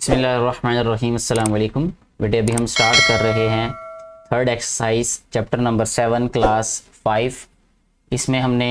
बिस्मिल्लाहिर्रहमानिर्रहीम अस्सलाम वालेकुम। बेटे अभी हम स्टार्ट कर रहे हैं third exercise chapter number 7 class 5। इसमें हमने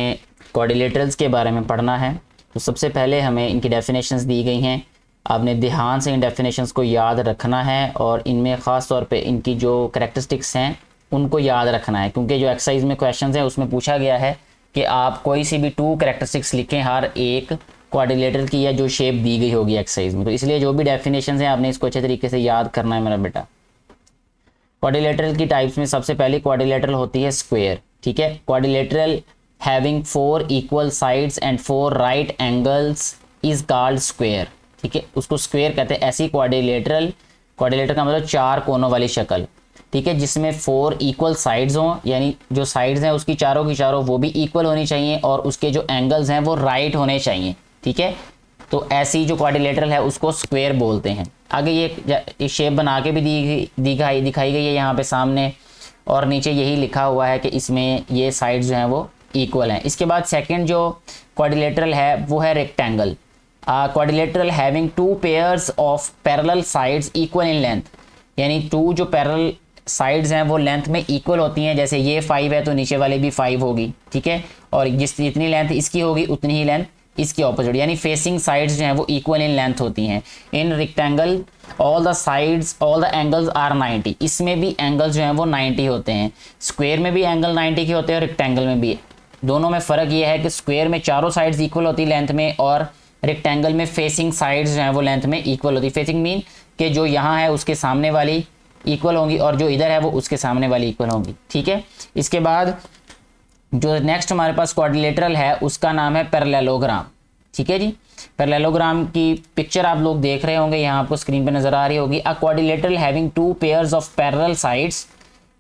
क्वाड्रिलेटरल्स के बारे में पढ़ना है। तो सबसे पहले हमें इनकी डेफिनेशंस दी गई हैं। आपने ध्यान से इन डेफिनेशंस को याद रखना है और इनमें ख़ास तौर पे इनकी जो करैक्टरिस्टिक्स हैं उनको याद रखना है, क्योंकि जो एक्सरसाइज में क्वेश्चन हैं उसमें पूछा गया है कि आप कोई सी भी 2 करैक्टरिस्टिक्स लिखें हर एक क्वाड्रिलेटरल की या जो शेप दी गई होगी एक्सरसाइज में। तो इसलिए जो भी डेफिनेशंस हैं आपने इसको अच्छे तरीके से याद करना है मेरा बेटा। क्वाड्रिलेटरल की टाइप्स में सबसे पहली क्वाड्रिलेटरल होती है स्क्वायर। ठीक है, quadrilateral having 4 equal sides and 4 right angles is called square. ठीक है, उसको स्क्वायर कहते हैं। ऐसी क्वाड्रिलेटरल का मतलब 4 कोनों वाली शक्ल, ठीक है, जिसमें 4 इक्वल साइड्स हों, यानी जो साइड्स हैं उसकी चारों की चारों वो भी इक्वल होनी चाहिए और उसके जो एंगल्स हैं वो राइट होने चाहिए। ठीक है, तो ऐसी जो क्वाड्रिलेटरल है उसको स्क्वायर बोलते हैं। आगे ये शेप बना के भी दिखाई गई है यहाँ पे सामने, और नीचे यही लिखा हुआ है कि इसमें ये साइड्स जो हैं वो इक्वल हैं। इसके बाद सेकंड जो क्वाड्रिलेटरल है वो है rectangle. Quadrilateral having 2 pairs of parallel sides equal in length, यानी 2 जो पैरेलल साइड्स हैं वो लेंथ में इक्वल होती हैं। जैसे ये 5 है तो नीचे वाले भी 5 होगी। ठीक है, और जितनी लेंथ इसकी होगी उतनी ही लेंथ इसकी ऑपोजिट, यानी फेसिंग साइड्स जो हैं वो इक्वल इन लेंथ होती हैं। In rectangle all the angles are 90। इसमें भी एंगल्स जो हैं वो 90 होते हैं। स्क्वायर में भी एंगल 90 के होते हैं और रेक्टेंगल में भी। दोनों में फ़र्क ये है कि स्क्वायर में चारों साइड्स इक्वल होती लेंथ में और रेक्टेंगल में फेसिंग साइड्स जो हैं वो लेंथ में इक्वल होती। फेसिंग मीन कि जो यहाँ है उसके सामने वाली इक्वल होंगी और जो इधर है वो उसके सामने वाली इक्वल होंगी। ठीक है, इसके बाद जो नेक्स्ट हमारे पास क्वाड्रिलेटरल है उसका नाम है पैरेललोग्राम। ठीक है जी, पैरेललोग्राम की पिक्चर आप लोग देख रहे होंगे, यहाँ आपको स्क्रीन पे नजर आ रही होगी। अ quadrilateral having 2 pairs of parallel sides,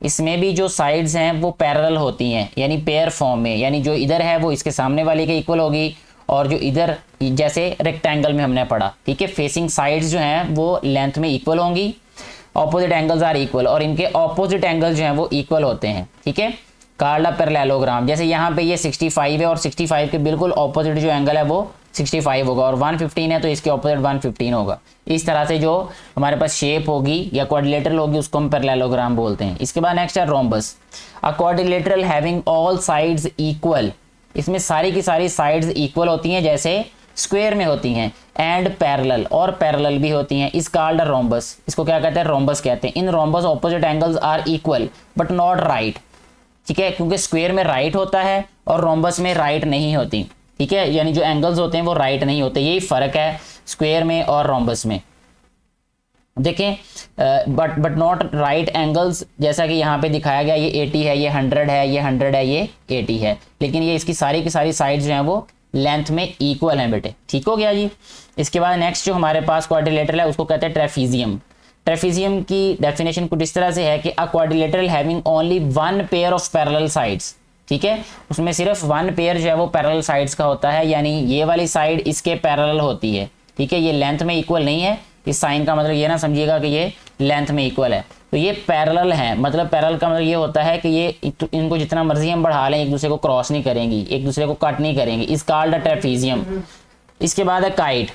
इसमें भी जो साइड्स हैं वो पैरेलल होती हैं, यानी पेयर फॉर्म में, यानी जो इधर है वो इसके सामने वाले के इक्वल होगी और जो इधर जैसे रेक्टेंगल में हमने पढ़ा। ठीक है, फेसिंग साइड्स जो हैं वो लेंथ में इक्वल होंगी, ऑपोजिट एंगल्स आर इक्वल, और इनके ऑपोजिट एंगल जो हैं वो इक्वल होते हैं। ठीक है, कॉल्ड अ पैरेललोग्राम। जैसे यहाँ पे ये 65 है और 65 के बिल्कुल ऑपोजिट जो एंगल है वो 65 होगा, और 115 है तो इसके ऑपोजिट 115 होगा। इस तरह से जो हमारे पास शेप होगी या क्वाड्रिलेटरल होगी उसको हम पैरेललोग्राम बोलते हैं। इसके बाद नेक्स्ट है रोम्बस। अ quadrilateral having all sides equal, इसमें सारी की सारी साइड्स इक्वल होती हैं जैसे स्क्वायर में होती हैं, एंड पैरेलल, और पैरेलल भी होती हैं। इस कॉल्ड अ रोम्बस, इसको क्या कहते हैं? रोम्बस कहते हैं। In rhombus opposite angles are equal but not right. ठीक है, क्योंकि स्क्वायर में राइट होता है और रोम्बस में राइट नहीं होती। ठीक है, यानी जो एंगल्स होते हैं वो राइट नहीं होते। यही फ़र्क है स्क्वायर में और रोम्बस में। देखें, बट नॉट राइट एंगल्स, जैसा कि यहाँ पे दिखाया गया, ये 80 है, ये 100 है, ये 100 है, ये 80 है, लेकिन ये इसकी सारी की सारी साइड्स जो हैं वो लेंथ में इक्वल हैं बेटे। ठीक हो गया जी। इसके बाद नेक्स्ट जो हमारे पास क्वाड्रिलेटरल है उसको कहते हैं ट्रेफिजियम। ट्रेफिजियम की डेफिनेशन कुछ इस तरह से है कि अ quadrilateral having only 1 pair of parallel sides. ठीक है, उसमें सिर्फ 1 पेयर जो है वो पैरेलल साइड्स का होता है, यानी ये वाली साइड इसके पैरेलल होती है। ठीक है, ये लेंथ में इक्वल नहीं है। इस साइन का मतलब ये ना समझिएगा कि ये लेंथ में इक्वल है, तो ये पैरेलल है। मतलब पैरेलल का मतलब ये होता है कि ये इनको जितना मर्जी हम बढ़ा लें एक दूसरे को क्रॉस नहीं करेंगी, एक दूसरे को कट नहीं करेंगी। इस कॉल्ड अ ट्रेफिजियम। इसके बाद है काइट।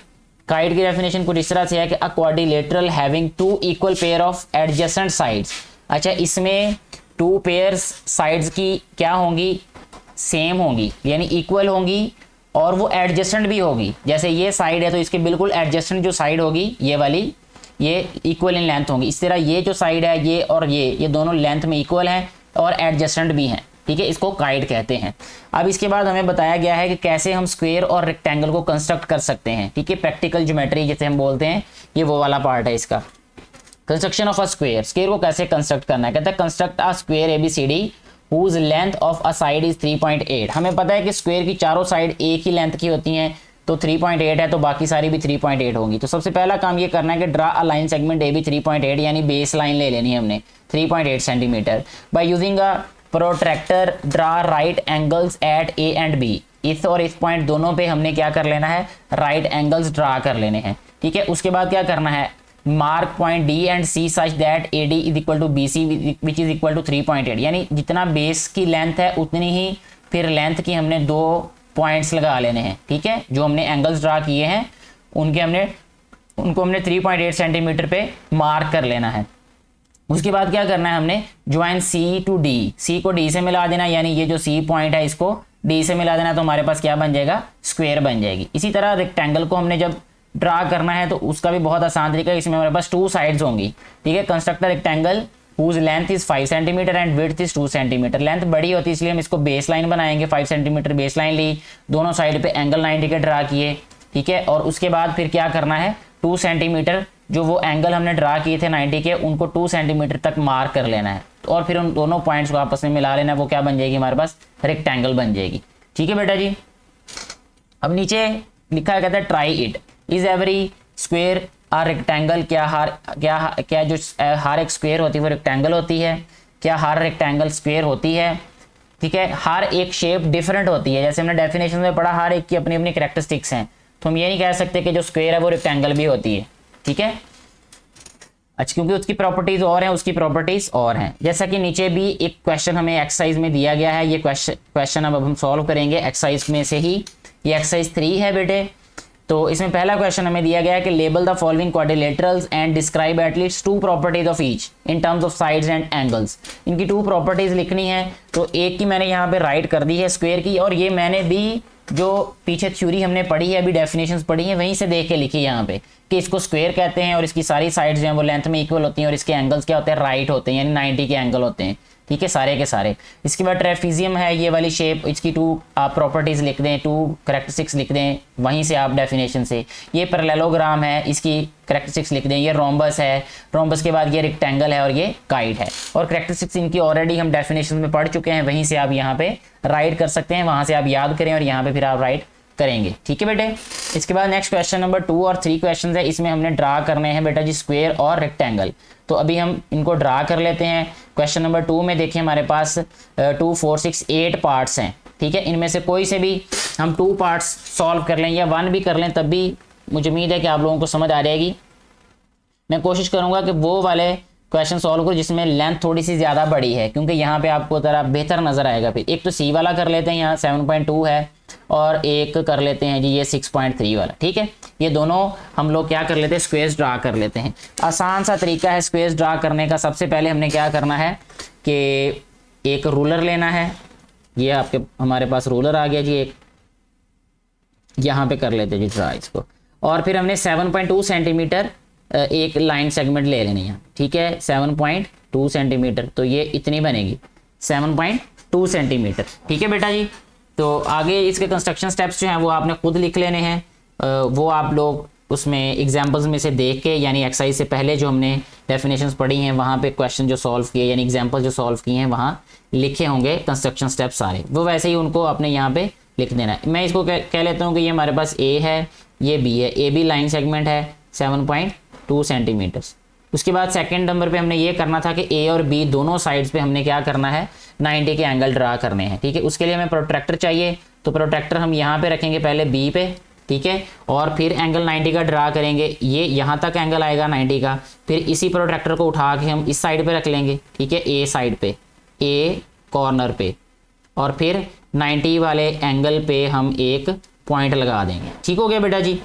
काइट की डेफिनेशन कुछ इस तरह से है कि अ quadrilateral having 2 equal pair of adjacent sides. अच्छा, इसमें 2 पेयर्स साइड्स की क्या होंगी? सेम होंगी, यानी इक्वल होंगी, और वो एडजेसेंट भी होगी। जैसे ये साइड है तो इसके बिल्कुल एडजेसेंट जो साइड होगी ये वाली, ये इक्वल इन लेंथ होंगी। इस तरह ये जो साइड है ये और ये दोनों लेंथ में इक्वल हैं और एडजेसेंट भी हैं। ठीक है, इसको काइट कहते हैं। अब इसके बाद हमें बताया गया है कि कैसे हम स्क्वायर और रेक्टेंगल को कंस्ट्रक्ट कर सकते हैं। ठीक है, प्रैक्टिकल ज्योमेट्री जिसे हम बोलते हैं, ये वो वाला पार्ट है इसका। Construction of a square, square को कैसे कंस्ट्रक्ट करना है? कहते हैं construct a square ABCD whose length of a side is 3.8। हमें पता है कि स्क्वायर की चारों साइड एक ही लेंथ की होती हैं, तो 3.8 है तो बाकी सारी भी 3.8 होंगी। तो सबसे पहला काम ये करना है कि draw a line segment AB 3.8, यानी बेस लाइन ले लेनी है हमने 3.8 centimetre. By using a protractor draw right angles eight A and B। इस और इस पॉइंट दोनों पे हमने क्या कर लेना है? राइट एंगल्स ड्रा कर लेने हैं। ठीक है, उसके बाद क्या करना है? Mark point D and C such that AD is equal to BC which is equal to 3.8, यानी जितना बेस की लेंथ है उतनी ही फिर लेंथ की हमने 2 पॉइंट्स लगा लेने हैं। ठीक है, जो हमने एंगल्स ड्रा किए हैं उनके हमने उनको हमने 3.8 सेंटीमीटर पे मार्क कर लेना है। उसके बाद क्या करना है, हमने ज्वाइन सी टू डी, सी को डी से मिला देना, यानी ये जो सी पॉइंट है इसको डी से मिला देना, तो हमारे पास क्या बन जाएगा, स्क्वायर बन जाएगी। इसी तरह रेक्टेंगल को हमने जब ड्रा करना है तो उसका भी बहुत आसान तरीका है, इसमें हमारे पास 2 साइड्स होंगी, ठीक है। Construct rectangle whose length is 5 centimetre and width is 2 centimetre. Length बड़ी होती है इसलिए हम इसको बेस लाइन बनाएंगे, 5 सेंटीमीटर बेस लाइन ली, दोनों साइड पे एंगल 90 के ड्रा किए, ठीक है। और उसके बाद फिर क्या करना है, 2 सेंटीमीटर जो वो एंगल हमने ड्रा किए थे 90 के, उनको 2 सेंटीमीटर तक मार्क कर लेना है, और फिर उन दोनों पॉइंट्स को आपस में मिला लेना, वो क्या बन जाएगी, हमारे पास रेक्टेंगल बन जाएगी, ठीक है बेटा जी। अब नीचे लिखा है, कहता है try it, is every square a rectangle, क्या जो हर एक स्क्वायर होती है वो रेक्टेंगल होती है, क्या हर रेक्टेंगल स्क्वायर होती है, ठीक है। हर एक शेप डिफरेंट होती है, जैसे हमने डेफिनेशन में पढ़ा, हर एक की अपनी अपनी कैरेक्टरिस्टिक्स हैं, तो हम ये नहीं कह सकते कि जो स्क्वायर है वो रेक्टेंगल भी होती है, ठीक है। अच्छा, क्योंकि उसकी प्रॉपर्टीज और हैं, उसकी प्रॉपर्टीज और हैं। जैसा कि नीचे भी एक क्वेश्चन हमें एक्सरसाइज में दिया गया है, ये क्वेश्चन अब हम सॉल्व करेंगे एक्सरसाइज में से ही। ये एक्सरसाइज 3 है बेटे। तो इसमें पहला क्वेश्चन हमें दिया गया है कि label the following quadrilaterals and describe at least 2 properties of each in terms of sides and angles. इनकी 2 प्रॉपर्टीज लिखनी है, तो एक की मैंने यहाँ पे राइट कर दी है स्क्वायर की, और ये मैंने भी जो पीछे थ्योरी हमने पढ़ी है, अभी डेफिनेशंस पढ़ी है, वहीं से देख के लिखी यहाँ पे कि इसको स्क्वायर कहते हैं और इसकी सारी साइड्स जो हैं वो लेंथ में इक्वल होती हैं और इसके एंगल्स क्या होते हैं, राइट होते हैं, यानी 90 के एंगल होते हैं, ठीक है, सारे के सारे। इसके बाद ट्रेफिजियम है ये वाली शेप, इसकी 2 आप प्रॉपर्टीज लिख दें, 2 कैरेक्टरिस्टिक्स लिख दें वहीं से आप डेफिनेशन से। ये पैरेललोग्राम है, इसकी कैरेक्टरिस्टिक्स लिख दें। ये रोम्बस है, रोम्बस के बाद ये रेक्टेंगल है और ये काइट है, और कैरेक्टरिस्टिक्स इनकी ऑलरेडी हम डेफिनेशन में पढ़ चुके हैं, वहीं से आप यहाँ पे राइट कर सकते हैं, वहाँ से आप याद करें और यहाँ पे फिर आप राइट करेंगे, ठीक है बेटे। इसके बाद नेक्स्ट क्वेश्चन नंबर 2 और 3 क्वेश्चन है, इसमें हमने ड्रा करने हैं बेटा जी स्क्वायर और रेक्टेंगल। तो अभी हम इनको ड्रा कर लेते हैं। क्वेश्चन नंबर 2 में देखिए हमारे पास 2, 4, 6, 8 पार्ट्स हैं, ठीक है। इनमें से कोई से भी हम 2 पार्ट्स सॉल्व कर लें या 1 भी कर लें, तब भी मुझे उम्मीद है कि आप लोगों को समझ आ जाएगी। मैं कोशिश करूंगा कि वो वाले क्वेश्चन सॉल्व करूँ जिसमें लेंथ थोड़ी सी ज़्यादा बड़ी है, क्योंकि यहाँ पे आपको ज़रा बेहतर नज़र आएगा। फिर एक तो सी वाला कर लेते हैं, यहाँ 7.2 है, और एक कर लेते हैं जी ये 6.3 वाला, ठीक है। ये दोनों हम लोग क्या कर लेते हैं, स्क्वेयर्स ड्रा कर लेते हैं। आसान सा तरीका है स्क्वेयर्स ड्रा करने का। सबसे पहले हमने क्या करना है कि एक रूलर लेना है, ये आपके हमारे पास रूलर आ गया जी, एक यहाँ पे कर लेते हैं जी ड्रा इसको, और फिर हमने 7.2 सेंटीमीटर एक लाइन सेगमेंट ले लेनी है, ठीक है। 7.2 सेंटीमीटर, तो ये इतनी बनेगी 7.2 सेंटीमीटर, ठीक है बेटा जी। तो आगे इसके कंस्ट्रक्शन स्टेप्स जो हैं वो आपने खुद लिख लेने हैं, वो आप लोग उसमें एग्जांपल्स में से देख के, यानी एक्सरसाइज से पहले जो हमने डेफिनेशंस पढ़ी हैं वहाँ पे क्वेश्चन जो सॉल्व किए, यानी एग्जांपल जो सॉल्व किए हैं वहाँ लिखे होंगे कंस्ट्रक्शन स्टेप्स सारे, वो वैसे ही उनको अपने यहाँ पे लिख देना है। मैं इसको कह लेता हूँ कि ये हमारे पास ए है, ये बी है, ए बी लाइन सेगमेंट है 7.2 सेंटीमीटर। उसके बाद सेकंड नंबर पे हमने ये करना था कि ए और बी दोनों साइड्स पे हमने क्या करना है, 90 के एंगल ड्रा करने हैं, ठीक है। उसके लिए हमें प्रोट्रैक्टर चाहिए, तो प्रोट्रैक्टर हम यहाँ पे रखेंगे पहले बी पे, ठीक है, और फिर एंगल 90 का ड्रा करेंगे। ये यहाँ तक एंगल आएगा 90 का, फिर इसी प्रोट्रैक्टर को उठा के हम इस साइड पे रख लेंगे, ठीक है, ए साइड पे, ए कॉर्नर पे, और फिर 90 वाले एंगल पे हम एक पॉइंट लगा देंगे, ठीक हो गया बेटा जी।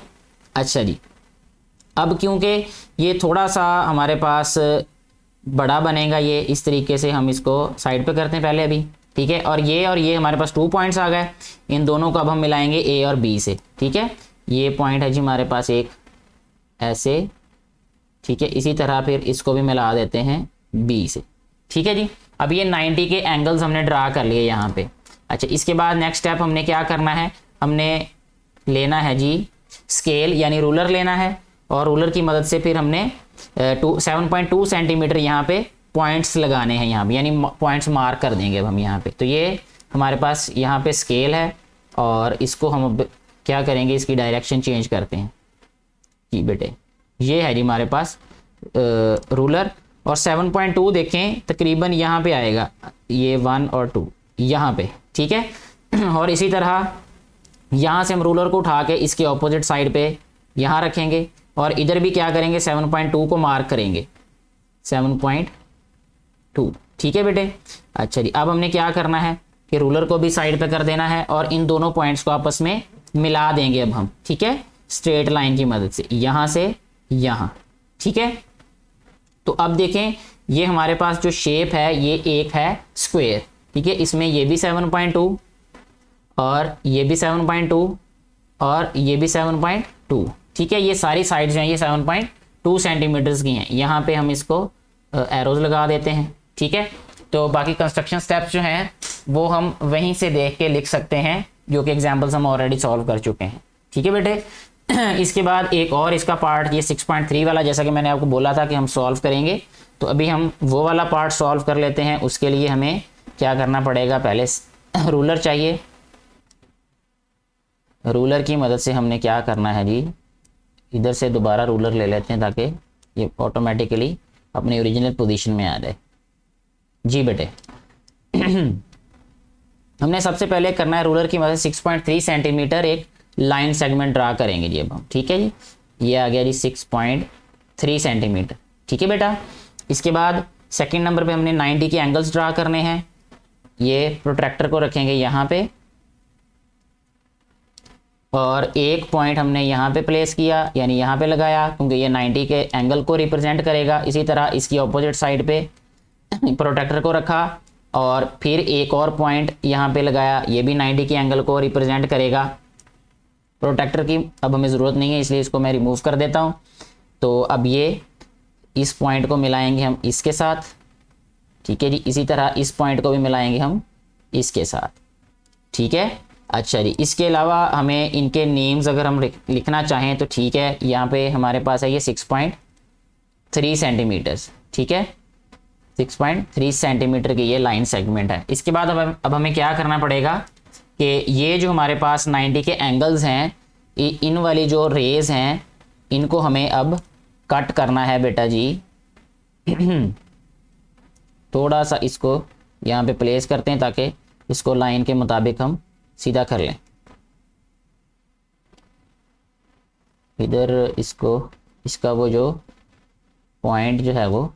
अच्छा जी, अब क्योंकि ये थोड़ा सा हमारे पास बड़ा बनेगा, ये इस तरीके से हम इसको साइड पे करते हैं पहले अभी, ठीक है। और ये हमारे पास 2 पॉइंट्स आ गए, इन दोनों को अब हम मिलाएंगे ए और बी से, ठीक है। ये पॉइंट है जी हमारे पास एक ऐसे, ठीक है। इसी तरह फिर इसको भी मिला देते हैं बी से, ठीक है जी। अब ये 90 के एंगल्स हमने ड्रा कर लिए यहाँ पे। अच्छा, इसके बाद नेक्स्ट स्टेप हमने क्या करना है, हमने लेना है जी स्केल यानी रूलर लेना है, और रूलर की मदद से फिर हमने 7.2 सेंटीमीटर यहाँ पे पॉइंट्स लगाने हैं यहाँ पे, यानी पॉइंट्स मार्क कर देंगे अब हम यहाँ पे। तो ये हमारे पास यहाँ पे स्केल है, और इसको हम अब क्या करेंगे, इसकी डायरेक्शन चेंज करते हैं जी बेटे। ये है जी हमारे पास रूलर, और 7.2 देखें तकरीबन यहाँ पे आएगा, ये 1 और 2 यहाँ पे, ठीक है। और इसी तरह यहाँ से हम रूलर को उठा के इसके ऑपोजिट साइड पे यहाँ रखेंगे, और इधर भी क्या करेंगे 7.2 को मार्क करेंगे 7.2, ठीक है बेटे। अच्छा जी, अब हमने क्या करना है कि रूलर को भी साइड पे कर देना है, और इन दोनों पॉइंट्स को आपस में मिला देंगे अब हम, ठीक है, स्ट्रेट लाइन की मदद से। यहाँ से यहाँ, ठीक है। तो अब देखें ये हमारे पास जो शेप है ये एक है स्क्वायर, ठीक है। इसमें ये भी 7.2 और ये भी 7.2 और ये भी 7.2, ठीक है। ये सारी साइड जो हैं ये 7.2 सेंटीमीटर्स की हैं। यहाँ पे हम इसको एरोज लगा देते हैं, ठीक है। तो बाकी कंस्ट्रक्शन स्टेप्स जो हैं वो हम वहीं से देख के लिख सकते हैं, जो कि एग्जांपल्स हम ऑलरेडी सॉल्व कर चुके हैं, ठीक है बेटे। इसके बाद एक और इसका पार्ट ये 6.3 वाला, जैसा कि मैंने आपको बोला था कि हम सॉल्व करेंगे, तो अभी हम वो वाला पार्ट सॉल्व कर लेते हैं। उसके लिए हमें क्या करना पड़ेगा, पहले रूलर चाहिए। रूलर की मदद से हमने क्या करना है जी, इधर से दोबारा रूलर ले लेते हैं ताकि ये ऑटोमेटिकली अपने ओरिजिनल पोजीशन में आ जाए। जी बेटे हमने सबसे पहले करना है रूलर की मदद से 6.3 सेंटीमीटर एक लाइन सेगमेंट ड्रा करेंगे जी अब हम, ठीक है जी। ये आ गया जी 6.3 सेंटीमीटर, ठीक है बेटा। इसके बाद सेकंड नंबर पे हमने 90 के एंगल्स ड्रा करने हैं। ये प्रोट्रैक्टर को रखेंगे यहाँ पे और एक पॉइंट हमने यहाँ पे प्लेस किया, यानी यहाँ पे लगाया, क्योंकि ये 90 के एंगल को रिप्रेजेंट करेगा। इसी तरह इसकी ऑपोजिट साइड पे प्रोट्रैक्टर को रखा और फिर एक और पॉइंट यहाँ पे लगाया, ये भी 90 के एंगल को रिप्रेजेंट करेगा। प्रोट्रैक्टर की अब हमें ज़रूरत नहीं है, इसलिए इसको मैं रिमूव कर देता हूँ। तो अब ये इस पॉइंट को मिलाएंगे हम इसके साथ, ठीक है जी। इसी तरह इस पॉइंट को भी मिलाएंगे हम इसके साथ, ठीक है। अच्छा जी, इसके अलावा हमें इनके नेम्स अगर हम लिखना चाहें तो ठीक है। यहाँ पे हमारे पास है ये 6.3 सेंटीमीटर्स, ठीक है। 6.3 सेंटीमीटर की ये लाइन सेगमेंट है। इसके बाद अब हमें क्या करना पड़ेगा कि ये जो हमारे पास 90 के एंगल्स हैं, इन वाली जो रेज हैं इनको हमें अब कट करना है बेटा जी। थोड़ा सा इसको यहाँ पे प्लेस करते हैं ताकि इसको लाइन के मुताबिक हम सीधा कर लें। इधर इसको इसका वो जो पॉइंट जो है वो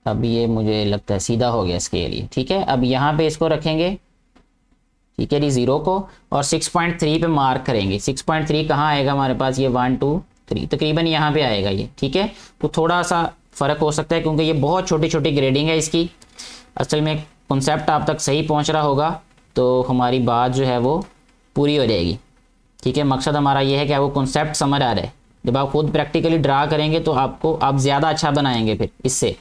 अब ये मुझे लगता है सीधा हो गया इसके लिए, ठीक है। अब यहाँ पे इसको रखेंगे, ठीक है जी, 0 को, और 6.3 पे मार्क करेंगे। 6.3 कहाँ आएगा हमारे पास, ये 1 2 3 तकरीबन यहाँ पे आएगा ये, ठीक है। तो थोड़ा सा फ़र्क हो सकता है क्योंकि ये बहुत छोटी छोटी ग्रेडिंग है इसकी। असल में कॉन्सेप्ट आप तक सही पहुँच रहा होगा तो हमारी बात जो है वो पूरी हो जाएगी, ठीक है। मकसद हमारा ये है कि आपको कॉन्सेप्ट समझ आ रहा है। जब आप खुद प्रैक्टिकली ड्रा करेंगे तो आप ज़्यादा अच्छा बनाएंगे फिर इससे।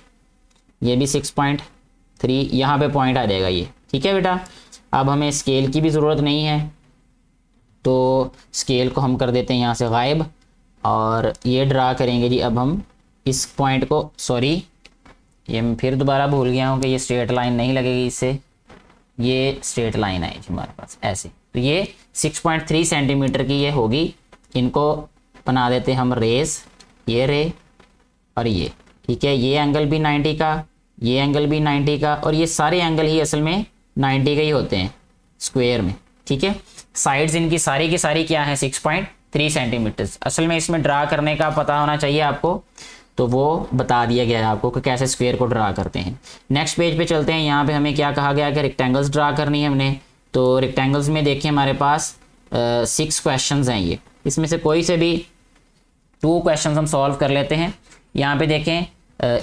ये भी 6.3 यहाँ पे पॉइंट आ जाएगा ये, ठीक है बेटा। अब हमें स्केल की भी ज़रूरत नहीं है, तो स्केल को हम कर देते हैं यहाँ से गायब और ये ड्रा करेंगे जी। अब हम इस पॉइंट को, सॉरी ये मैं फिर दोबारा भूल गया हूँ कि ये स्ट्रेट लाइन नहीं लगेगी इससे, ये स्ट्रेट लाइन आएगी हमारे पास ऐसे। तो ये 6.3 सेंटीमीटर की ये होगी। इनको बना देते हैं हम रेस, ये रे और ये, ठीक है। ये एंगल भी 90 का, ये एंगल भी 90 का, और ये सारे एंगल ही असल में 90 के ही होते हैं स्क्वायर में, ठीक है। साइड्स इनकी सारी की सारी क्या है, 6.3 सेंटीमीटर। असल में इसमें ड्रा करने का पता होना चाहिए आपको, तो वो बता दिया गया है आपको कि कैसे स्क्वायर को ड्रा करते हैं। नेक्स्ट पेज पे चलते हैं। यहाँ पे हमें क्या कहा गया कि रेक्टेंगल्स ड्रा करनी है हमने। तो रेक्टेंगल्स में देखिए हमारे पास 6 क्वेश्चंस हैं ये। इसमें से कोई से भी 2 क्वेश्चंस हम सॉल्व कर लेते हैं। यहाँ पे देखें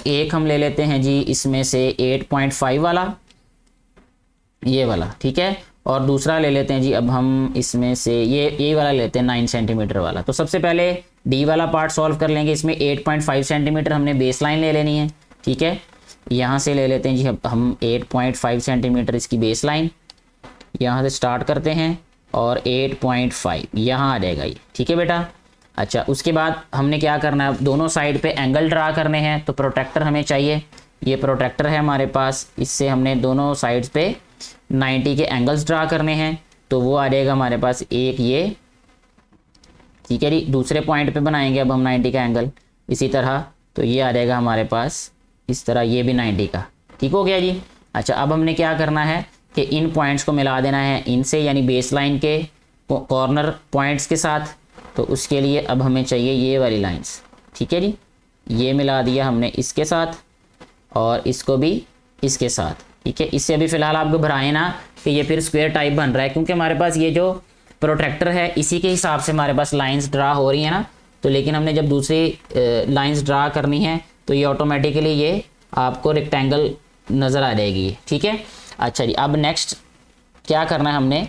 एक हम ले लेते हैं जी इसमें से 8.5 वाला, ये वाला, ठीक है। और दूसरा ले लेते हैं जी अब हम इसमें से ये वाला लेते हैं 9 सेंटीमीटर वाला। तो सबसे पहले डी वाला पार्ट सॉल्व कर लेंगे। इसमें 8.5 सेंटीमीटर हमने बेस लाइन ले लेनी है, ठीक है। यहाँ से ले लेते हैं जी हम 8.5 सेंटीमीटर इसकी बेस लाइन, यहाँ से स्टार्ट करते हैं और 8.5 यहाँ आ जाएगा ये, ठीक है बेटा। अच्छा, उसके बाद हमने क्या करना है, दोनों साइड पे एंगल ड्रा करने हैं। तो प्रोट्रैक्टर हमें चाहिए, ये प्रोट्रैक्टर है हमारे पास, इससे हमने दोनों साइड्स पे 90 के एंगल्स ड्रा करने हैं। तो वो आ जाएगा हमारे पास एक ये, ठीक है जी। दूसरे पॉइंट पे बनाएंगे अब हम 90 का एंगल इसी तरह, तो ये आ जाएगा हमारे पास इस तरह, ये भी 90 का, ठीक हो गया जी। अच्छा, अब हमने क्या करना है कि इन पॉइंट्स को मिला देना है इनसे, यानी बेस लाइन के कॉर्नर पॉइंट्स के साथ। तो उसके लिए अब हमें चाहिए ये वाली लाइंस, ठीक है जी। ये मिला दिया हमने इसके साथ और इसको भी इसके साथ, ठीक है। इससे अभी फ़िलहाल आप घबराएं ना कि ये फिर स्क्वायर टाइप बन रहा है, क्योंकि हमारे पास ये जो प्रोट्रैक्टर है, इसी के हिसाब से हमारे पास लाइंस ड्रा हो रही है ना, तो लेकिन हमने जब दूसरी लाइंस ड्रा करनी है तो ये ऑटोमेटिकली ये आपको रेक्टेंगल नज़र आ जाएगी, ठीक है। अच्छा जी, अब नेक्स्ट क्या करना है हमने,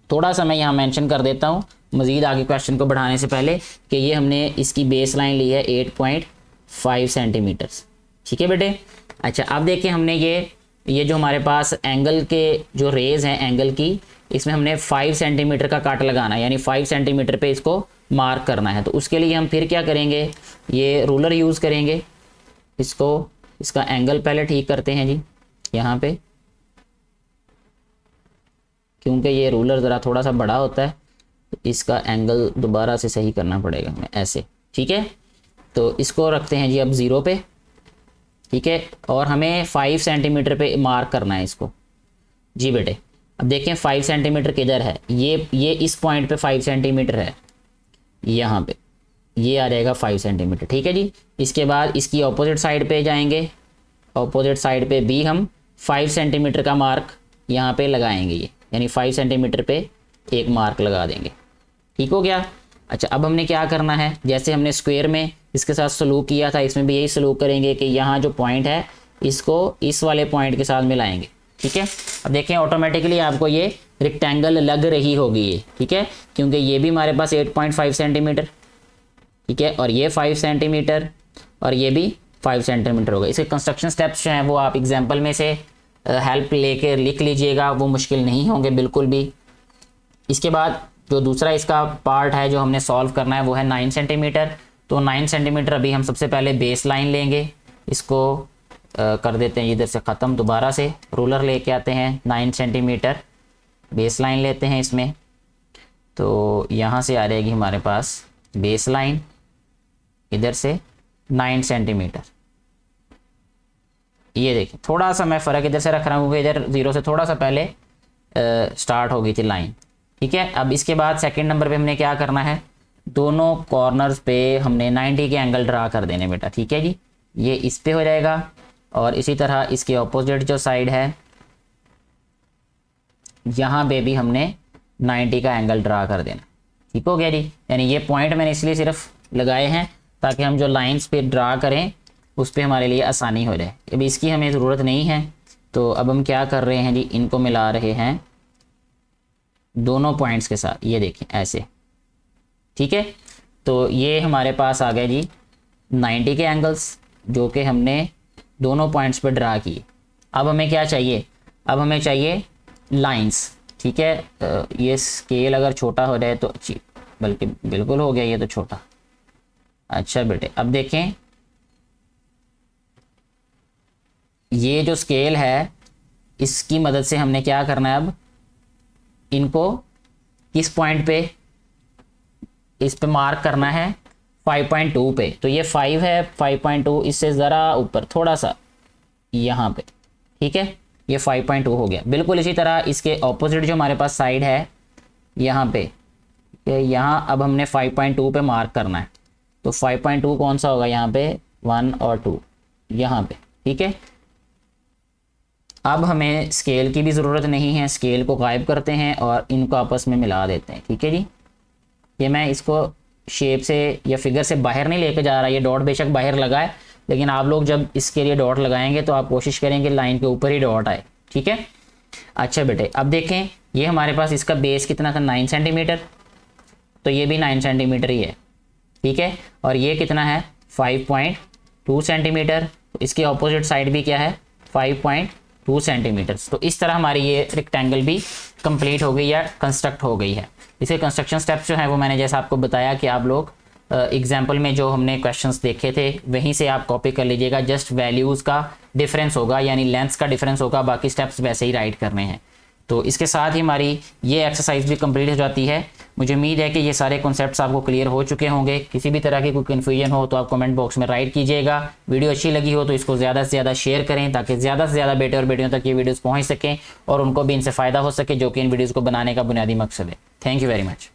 थोड़ा सा मैं यहाँ मेंशन कर देता हूँ मज़ीद आगे क्वेश्चन को बढ़ाने से पहले कि ये हमने इसकी बेस लाइन ली है 8.5 सेंटीमीटर्स, ठीक है बेटे। अच्छा, अब देखिए हमने ये जो हमारे पास एंगल के जो रेज़ हैं एंगल की, इसमें हमने 5 सेंटीमीटर का काट लगाना है, यानी 5 सेंटीमीटर पे इसको मार्क करना है। तो उसके लिए हम फिर क्या करेंगे, ये रूलर यूज़ करेंगे, इसका एंगल पहले ठीक करते हैं जी यहाँ पे, क्योंकि ये रूलर ज़रा थोड़ा सा बड़ा होता है तो इसका एंगल दोबारा से सही करना पड़ेगा हमें ऐसे, ठीक है। तो इसको रखते हैं जी अब 0 पे, ठीक है, और हमें 5 सेंटीमीटर पे मार्क करना है इसको जी बेटे। अब देखें 5 सेंटीमीटर किधर है, ये इस पॉइंट पे 5 सेंटीमीटर है, यहाँ पे ये आ जाएगा 5 सेंटीमीटर, ठीक है जी। इसके बाद इसकी ऑपोजिट साइड पे जाएंगे, ऑपोजिट साइड पे भी हम 5 सेंटीमीटर का मार्क यहाँ पे लगाएंगे, ये यानी 5 सेंटीमीटर पे एक मार्क लगा देंगे, ठीक हो गया। अच्छा, अब हमने क्या करना है, जैसे हमने स्क्वायर में इसके साथ सलूक किया था, इसमें भी यही सलूक करेंगे कि यहाँ जो पॉइंट है इसको इस वाले पॉइंट के साथ मिलाएंगे, ठीक है। अब देखें ऑटोमेटिकली आपको ये रेक्टेंगल लग रही होगी ये, ठीक है, क्योंकि ये भी हमारे पास 8.5 सेंटीमीटर, ठीक है, और ये 5 सेंटीमीटर और ये भी 5 सेंटीमीटर होगा। इसके कंस्ट्रक्शन स्टेप्स जो हैं वो आप एग्जाम्पल में से हेल्प लेकर लिख लीजिएगा, वो मुश्किल नहीं होंगे बिल्कुल भी। इसके बाद जो दूसरा इसका पार्ट है जो हमने सॉल्व करना है वो है 9 सेंटीमीटर। तो 9 सेंटीमीटर अभी हम सबसे पहले बेस लाइन लेंगे, इसको कर देते हैं इधर से ख़त्म, दोबारा से रूलर लेके आते हैं, 9 सेंटीमीटर बेस लाइन लेते हैं इसमें। तो यहाँ से आ जाएगी हमारे पास बेस लाइन इधर से 9 सेंटीमीटर। ये देखिए थोड़ा सा मैं फ़र्क इधर से रख रहा हूँ क्योंकि इधर 0 से थोड़ा सा पहले स्टार्ट हो गई थी लाइन, ठीक है। अब इसके बाद सेकंड नंबर पे हमने क्या करना है, दोनों कॉर्नर्स पे हमने 90 के एंगल ड्रा कर देने बेटा, ठीक है जी। ये इस पे हो जाएगा और इसी तरह इसके ऑपोजिट जो साइड है यहाँ पे भी हमने 90 का एंगल ड्रा कर देना, ठीक हो गया जी। यानी ये पॉइंट मैंने इसलिए सिर्फ लगाए हैं ताकि हम जो लाइंस पे ड्रा करें उस पर हमारे लिए आसानी हो जाए। अभी इसकी हमें ज़रूरत नहीं है, तो अब हम क्या कर रहे हैं जी, इनको मिला रहे हैं दोनों पॉइंट्स के साथ, ये देखें ऐसे, ठीक है। तो ये हमारे पास आ गए जी 90 के एंगल्स जो कि हमने दोनों पॉइंट्स पे ड्रा किए। अब हमें क्या चाहिए, अब हमें चाहिए लाइंस, ठीक है। ये स्केल अगर छोटा हो जाए तो अच्छी, बल्कि बिल्कुल हो गया ये तो छोटा। अच्छा बेटे, अब देखें ये जो स्केल है इसकी मदद से हमने क्या करना है, अब इनको किस पॉइंट पे इस पे मार्क करना है 5.2 पे। तो ये 5 है, 5.2 इससे ज़रा ऊपर थोड़ा सा यहाँ पे, ठीक है, ये 5.2 हो गया। बिल्कुल इसी तरह इसके ऑपोजिट जो हमारे पास साइड है यहाँ पे, यहाँ अब हमने 5.2 पे मार्क करना है। तो 5.2 कौन सा होगा यहाँ पे, 1 और 2 यहाँ पे, ठीक है। अब हमें स्केल की भी ज़रूरत नहीं है, स्केल को गायब करते हैं और इनको आपस में मिला देते हैं, ठीक है जी। ये मैं इसको शेप से या फिगर से बाहर नहीं लेके जा रहा, ये डॉट बेशक बाहर लगा है, लेकिन आप लोग जब इसके लिए डॉट लगाएंगे तो आप कोशिश करेंगे लाइन के ऊपर ही डॉट आए, ठीक है। अच्छा बेटे, अब देखें ये हमारे पास इसका बेस कितना था, 9 सेंटीमीटर, तो ये भी 9 सेंटीमीटर ही है, ठीक है। और ये कितना है, 5.2 सेंटीमीटर। तो इसके ऑपोजिट साइड भी क्या है, 5.2 सेंटीमीटर। तो इस तरह हमारी ये रेक्टेंगल भी कंप्लीट हो गई या कंस्ट्रक्ट हो गई है। इसके कंस्ट्रक्शन स्टेप्स जो हैं वो मैंने जैसा आपको बताया कि आप लोग एग्जाम्पल में जो हमने क्वेश्चंस देखे थे वहीं से आप कॉपी कर लीजिएगा, जस्ट वैल्यूज़ का डिफरेंस होगा, यानी लेंथ्स का डिफरेंस होगा, बाकी स्टेप्स वैसे ही राइट करने हैं। तो इसके साथ ही हमारी ये एक्सरसाइज भी कंप्लीट हो जाती है। मुझे उम्मीद है कि ये सारे कॉन्सेप्ट्स आपको क्लियर हो चुके होंगे। किसी भी तरह की कोई कन्फ्यूजन हो तो आप कमेंट बॉक्स में राइट कीजिएगा। वीडियो अच्छी लगी हो तो इसको ज़्यादा से ज़्यादा शेयर करें ताकि ज़्यादा से ज़्यादा बेटे और बेटियों तक ये वीडियोज़ पहुँच सकें और उनको भी इनसे फ़ायदा हो सके, जो कि इन वीडियोज़ को बनाने का बुनियादी मकसद है। Thank you very much.